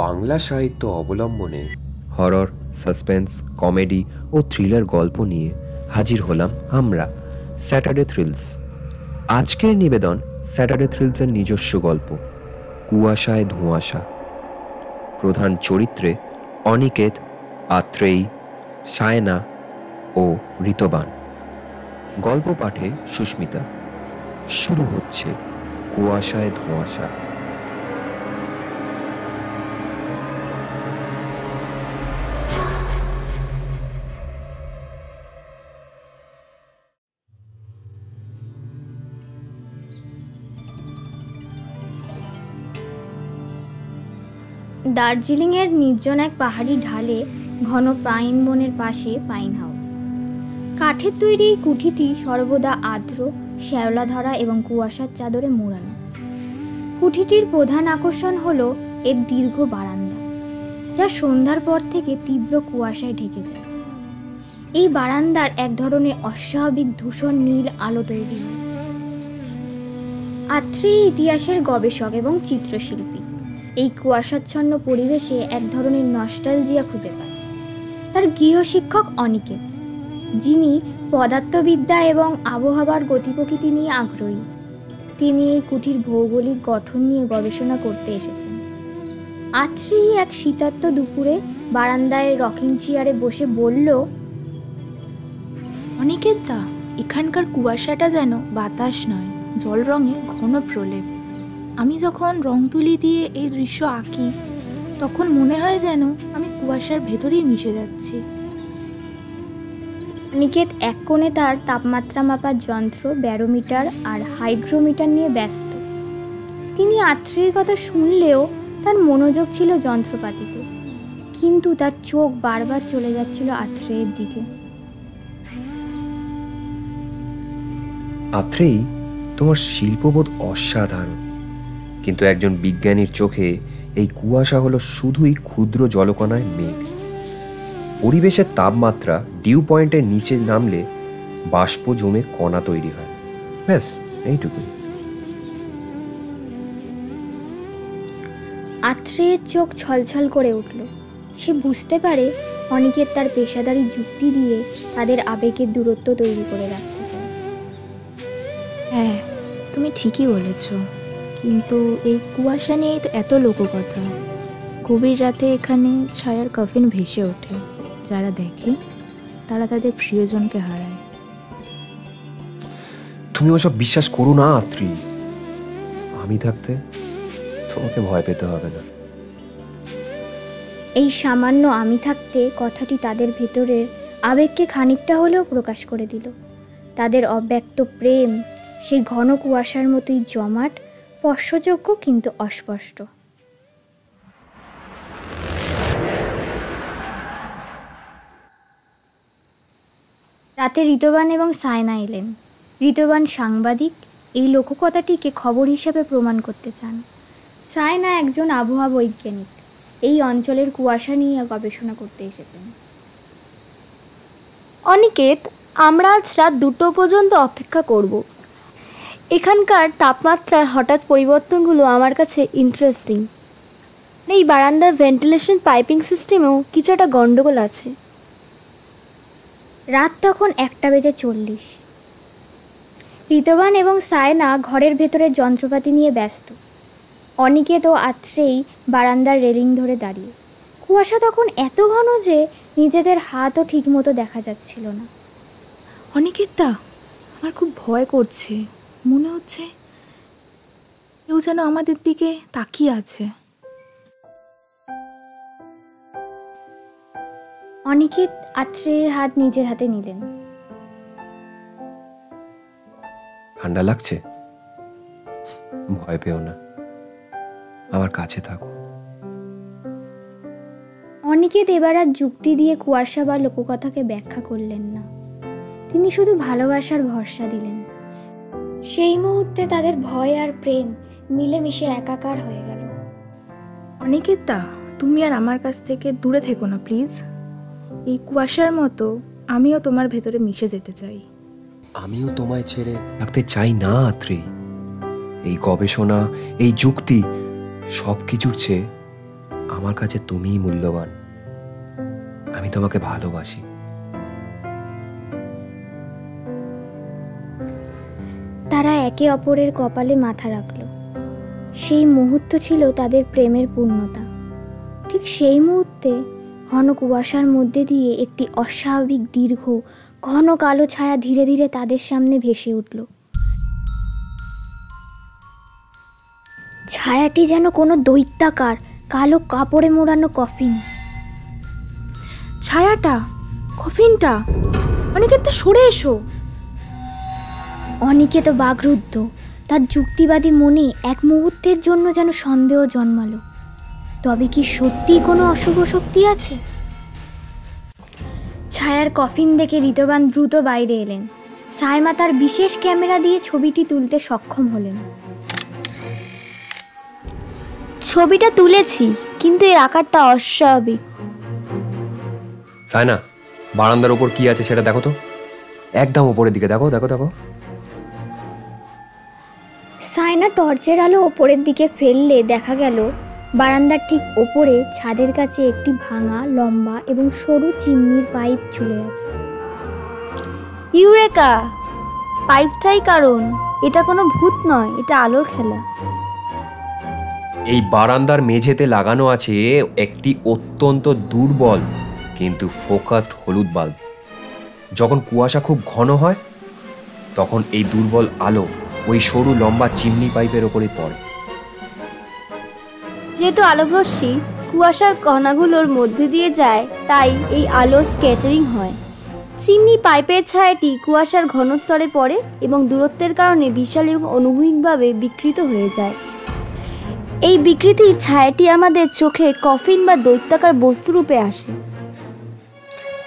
বাংলা সাহিত্য অবলম্বনে horror, suspense, comedy ও thriller গল্প নিয়ে হাজির হলাম আমরা, স্যাটারডে থ্রিলস। আজকের নিবেদন স্যাটারডে থ্রিলসের নিজস্ব গল্প কুয়াশায় ধোঁয়াশা। প্রধান চরিত্রে অনিকেত, আত্রেয়ী, সায়না ও ঋতবান। গল্প পাঠে সুস্মিতা। শুরু হচ্ছে কুয়াশায় ধোঁয়াশা। দার্জিলিংয়ের নির্জন এক পাহাড়ি ঢালে ঘন পাইন বনের পাশে পাইন হাউস। কাঠের তৈরি এই কুঠিটি সর্বদা আর্দ্র, শ্যাওলা ধরা এবং কুয়াশার চাদরে মোড়ানো। কুঠিটির প্রধান আকর্ষণ হলো এর দীর্ঘ বারান্দা, যা সন্ধ্যার পর থেকে তীব্র কুয়াশায় ঢেকে যায়। এই বারান্দার এক ধরনের অস্বাভাবিক ধূসর নীল আলো তৈরি হয়। আত্রেয়ী ইতিহাসের গবেষক এবং চিত্রশিল্পী এই কুয়াশাচ্ছন্ন পরিবেশে এক ধরনের নস্টালজিয়া খুঁজে পায়। তার গৃহশিক্ষক অনিকেত, যিনি পদার্থবিদ্যা এবং আবহাওয়ার গতিপ্রকৃতি নিয়ে আগ্রহী, তিনি এই কুঠির ভৌগোলিক গঠন নিয়ে গবেষণা করতে এসেছেন। আত্রেয়ী এক শীতার্ত দুপুরে বারান্দায় রকিং চেয়ারে বসে বলল, অনিকেত দা, এখানকার কুয়াশাটা যেন বাতাস নয়, জল রঙে ঘন প্রলেপ। আমি যখন রং তুলি দিয়ে এই দৃশ্য আঁকি, তখন মনে হয় যেন আমি কুয়াশার ভেতরেই মিশে যাচ্ছি। অনিকেত এক কোণে তার তাপমাত্রা মাপার যন্ত্র, ব্যারোমিটার আর হাইগ্রোমিটার নিয়ে ব্যস্ত। তিনি আত্রেয়ীর কথা শুনলেও তার মনোযোগ ছিল যন্ত্রপাতিতে, কিন্তু তার চোখ বারবার চলে যাচ্ছিল আত্রেয়ীর দিকে। আত্রেয়ী, তোমার শিল্পবোধ অসাধারণ, কিন্তু একজন বিজ্ঞানীর চোখে এই কুয়াশা হলো শুধুই ক্ষুদ্র জলকণায় মেঘ। পরিবেশের তাপমাত্রা ডিউ পয়েন্টের নিচে নামলে বাষ্প জমে কণা তৈরি হয়, ব্যাস এইটুকুই। আত্রেয়ের চোখ ছলছল করে উঠল। সে বুঝতে পারে অনিকেত তার পেশাদারি যুক্তি দিয়ে তাদের আবেগের দূরত্ব তৈরি করে রাখতে চায়। হ্যাঁ, তুমি ঠিকই বলেছ, কিন্তু এই কুয়াশা নিয়েই তো এত লোককথা। গভীর রাতে এখানে ছায়ার কফিন ভেসে ওঠে। যারা দেখে তারা তাদের প্রিয়জনকে হারায়। তুমি ওসব বিশ্বাস করো না আত্রি। আমি থাকতে তোমাকে ভয় পেতে হবে না। এই সামান্য আমি থাকতে কথাটি তাদের ভেতরের আবেগকে খানিকটা হলেও প্রকাশ করে দিল। তাদের অব্যক্ত প্রেম সেই ঘন কুয়াশার মতোই জমাট, স্পর্শযোগ্য কিন্তু অস্পষ্ট। রাতে ঋতবান এবং সায়না এলেন। ঋতবান সাংবাদিক, এই লোককথাটিকে খবর হিসেবে প্রমাণ করতে চান। সায়না একজন আবহাওয়া বৈজ্ঞানিক, এই অঞ্চলের কুয়াশা নিয়ে গবেষণা করতে এসেছেন। অনিকেত, আমরা আজ রাত 2টো পর্যন্ত অপেক্ষা করব। এখানকার তাপমাত্রার হঠাৎ পরিবর্তনগুলো আমার কাছে ইন্টারেস্টিং। এই বারান্দার ভেন্টিলেশন পাইপিং সিস্টেমেও কিছু একটা গণ্ডগোল আছে। রাত তখন 1:40। ঋতবান এবং সায়না ঘরের ভেতরের যন্ত্রপাতি নিয়ে ব্যস্ত। অনিকেত ও আত্রেয়ী বারান্দার রেলিং ধরে দাঁড়িয়ে। কুয়াশা তখন এত ঘন যে নিজেদের হাতও ঠিকমতো দেখা যাচ্ছিল না। অনিকেত দা, আমার খুব ভয় করছে। মনে হচ্ছে কেউ যেন আমাদের দিকে তাকিয়ে আছে। অনিকেত আত্রেয়ীর হাত নিজের হাতে নিলেন। ঠান্ডা লাগছে? ভয় পেও না, আমার কাছে থাকো। অনিকেত এবার আর যুক্তি দিয়ে কুয়াশা বা লোককথাকে ব্যাখ্যা করলেন না। তিনি শুধু ভালোবাসার ভরসা দিলেন। সেই মুহূর্তে তাদের ভয় আর প্রেম মিলেমিশে একাকার হয়ে গেল। অনিকেত দা, তুমি আর আমার কাছ থেকে দূরে থেকো না প্লিজ। এই কুয়াশার মতো আমিও তোমার ভেতরে মিশে যেতে চাই। আমিও তোমায় ছেড়ে থাকতে চাই না আত্রি। এই গবেষণা, এই যুক্তি সব কিছুর চেয়ে আমার কাছে তুমিই মূল্যবান। আমি তোমাকে ভালোবাসি। তারা একে অপরের কপালে মাথা রাখল। সেই মুহূর্ত ছিল তাদের প্রেমের পূর্ণতা। ঠিক সেই মুহূর্তে ঘন কুয়াশার মধ্যে দিয়ে একটি অস্বাভাবিক দীর্ঘ ঘন কালো ছায়া ধীরে ধীরে তাদের সামনে ভেসে উঠল। ছায়াটি যেন কোনো দৈত্যাকার কালো কাপড়ে মোড়ানো কফিন। ছায়াটা, কফিনটা, অনিকেতটা সরে এসো। অনিকেত বাগরুদ্ধ। তার যুক্তিবাদী মনে এক মুহূর্তের জন্য যেন সন্দেহ জন্মালো। তবে কি সত্যিই কোনো অশুভ শক্তি আছে? ছায়ার কফিন দেখে ঋতবান দ্রুত বাইরে এলেন। সাইমা তার বিশেষ ক্যামেরা দিয়ে ছবিটি তুলতে সক্ষম হলেন। ছবিটা তুলেছি, কিন্তু এর আকারটা অস্বাভাবিক। সায়না, বারান্দার ওপর কি আছে সেটা দেখো তো। একদম ওপরের দিকে দেখো দেখো দেখো। সায়না টর্চের আলো ওপরের দিকে ফেললে দেখা গেল বারান্দার ঠিক ওপরে ছাদের কাছে একটি ভাঙা, লম্বা এবং সরু চিমনির পাইপ ঝুলে আছে। ইউরেকা! পাইপটাই কারণ। এটা কোনো ভূত নয়, এটা আলোর খেলা। এই বারান্দার মেঝেতে লাগানো আছে একটি অত্যন্ত দুর্বল কিন্তু ফোকাসড হলুদ বাল্ব। যখন কুয়াশা খুব ঘন হয় তখন এই দুর্বল আলো ওই সরু লম্বা চিমনি পাইপের ওপরে পড়ে। যেহেতু আলোকরশ্মি কুয়াশার কণাগুলোর মধ্যে দিয়ে যায়, তাই এই আলো স্ক্যাটারিং হয়। চিমনি পাইপের ছায়াটি কুয়াশার ঘন স্তরে পড়ে এবং দূরত্বের কারণে বিশাল এবং অনুভূমিকভাবে বিকৃত হয়ে যায়। এই বিকৃতির ছায়াটি আমাদের চোখে কফিন বা দৈত্যাকার বস্তুরূপে আসে।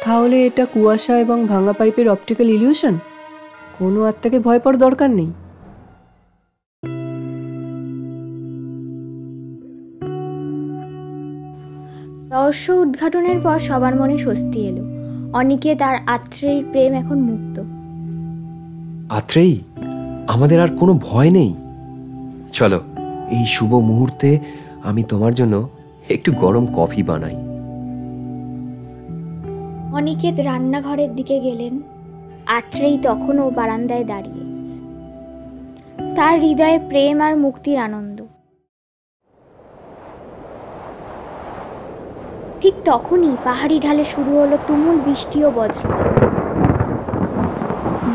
তাহলে এটা কুয়াশা এবং ভাঙা পাইপের অপটিক্যাল ইলিউশন? কোনো আত্মাকে ভয় পাওয়ার দরকার নেই। রহস্য উদ্ঘাটনের পর সবার মনে স্বস্তি এলো। অনিকেত আর আত্রেয়ীর প্রেম এখন মুক্ত। আত্রেয়ী, আমাদের আর কোনো ভয় নেই। চলো, এই শুভ মুহূর্তে আমি তোমার জন্য একটু গরম কফি বানাই। অনিকেত রান্নাঘরের দিকে গেলেন। আত্রেয়ী তখনও বারান্দায় দাঁড়িয়ে। তার হৃদয়ে প্রেম আর মুক্তির আনন্দ। ঠিক তখনই পাহাড়ি ঢালে শুরু হলো তুমুল বৃষ্টি ও বজ্রপাত।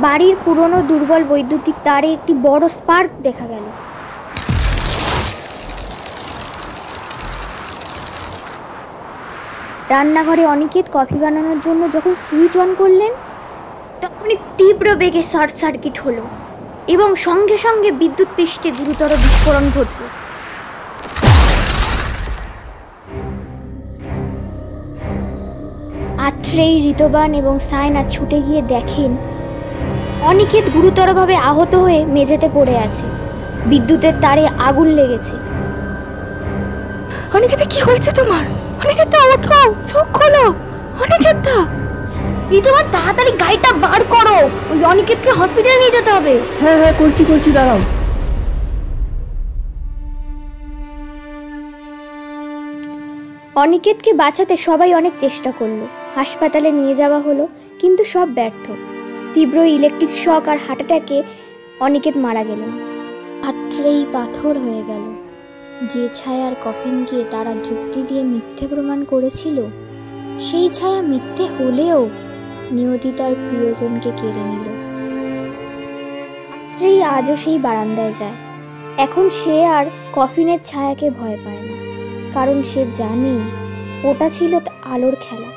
বাড়ির পুরনো দুর্বল বৈদ্যুতিক তারে একটি বড় স্পার্ক দেখা গেল। রান্নাঘরে অনিকেত কফি বানানোর জন্য যখন সুইচ অন করলেন, তখনই তীব্র বেগে শর্ট সার্কিট হলো এবং সঙ্গে সঙ্গে বিদ্যুৎ পৃষ্ঠে গুরুতর বিস্ফোরণ ঘটল। আত্রেয়ী, ঋতবান এবং সায়না ছুটে গিয়ে দেখেন অনিকেত গুরুতরভাবে আহত হয়ে মেঝেতে পড়ে আছে। বিদ্যুতের তারে আগুন লেগেছে। অনিকেতা, কি হয়েছে তোমার? অনিকেতা, ওঠো, চোখ খোলো। অনিকেতা! ঋতুবান, তাড়াতাড়ি গাড়িটা বার করো, অনিকেতকে হসপিটালে নিয়ে যেতে হবে। হ্যাঁ হ্যাঁ, করছি, দাঁড়াও। অনিকেতকে বাঁচাতে সবাই অনেক চেষ্টা করলো। হাসপাতালে নিয়ে যাওয়া হলো, কিন্তু সব ব্যর্থ। তীব্র ইলেকট্রিক শক আর হার্ট অ্যাটাকে অনিকেত মারা গেলেন। আত্রেয়ী পাথর হয়ে গেল। যে ছায়ার কফিনকে তারা যুক্তি দিয়ে মিথ্যে প্রমাণ করেছিল, সেই ছায়া মিথ্যে হলেও নিয়তি তার প্রিয়জনকে কেড়ে নিল। আত্রেয়ী আজও সেই বারান্দায় যায়। এখন সে আর কফিনের ছায়াকে ভয় পায় না, কারণ সে জানে ওটা ছিল আলোর খেলা।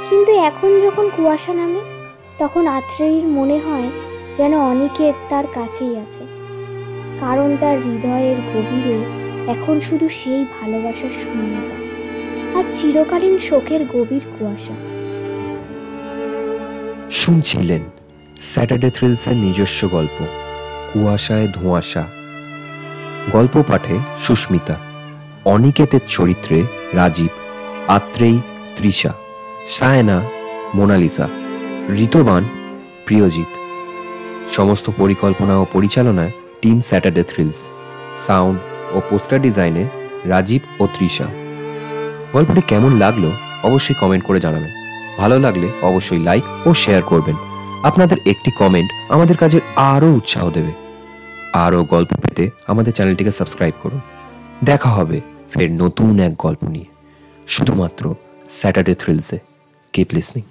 কিন্তু এখন যখন কুয়াশা নামে, তখন আত্রেয়ীর মনে হয় যেন অনিকেত তার কাছেই আছে, কারণ তার হৃদয়ের গভীরে এখন শুধু সেই ভালোবাসার শূন্যতা আর চিরকালীন শোকের গভীর কুয়াশা। শুনছিলেন স্যাটারডে থ্রিলসের নিজস্ব গল্প কুয়াশায় ধোঁয়াশা। গল্প পাঠে সুস্মিতা, অনিকেতের চরিত্রে রাজীব, আত্রেয়ী তৃষা, সায়না মোনালিসা, ঋতবান প্রিয়জিৎ। সমস্ত পরিকল্পনা ও পরিচালনায় team Saturday thrills. Sound oh poster ডিজাইনে রাজীব ও তৃষা। গল্পটি কেমন লাগলো অবশ্যই কমেন্ট করে জানাবেন। ভালো লাগলে অবশ্যই লাইক ও শেয়ার করবেন। আপনাদের একটি কমেন্ট আমাদের কাজে আরও উৎসাহ দেবে। আরও গল্প পেতে আমাদের চ্যানেলটিকে সাবস্ক্রাইব করুন। দেখা হবে ফের নতুন এক গল্প নিয়ে, শুধুমাত্র স্যাটারডে থ্রিলসে। Keep listening.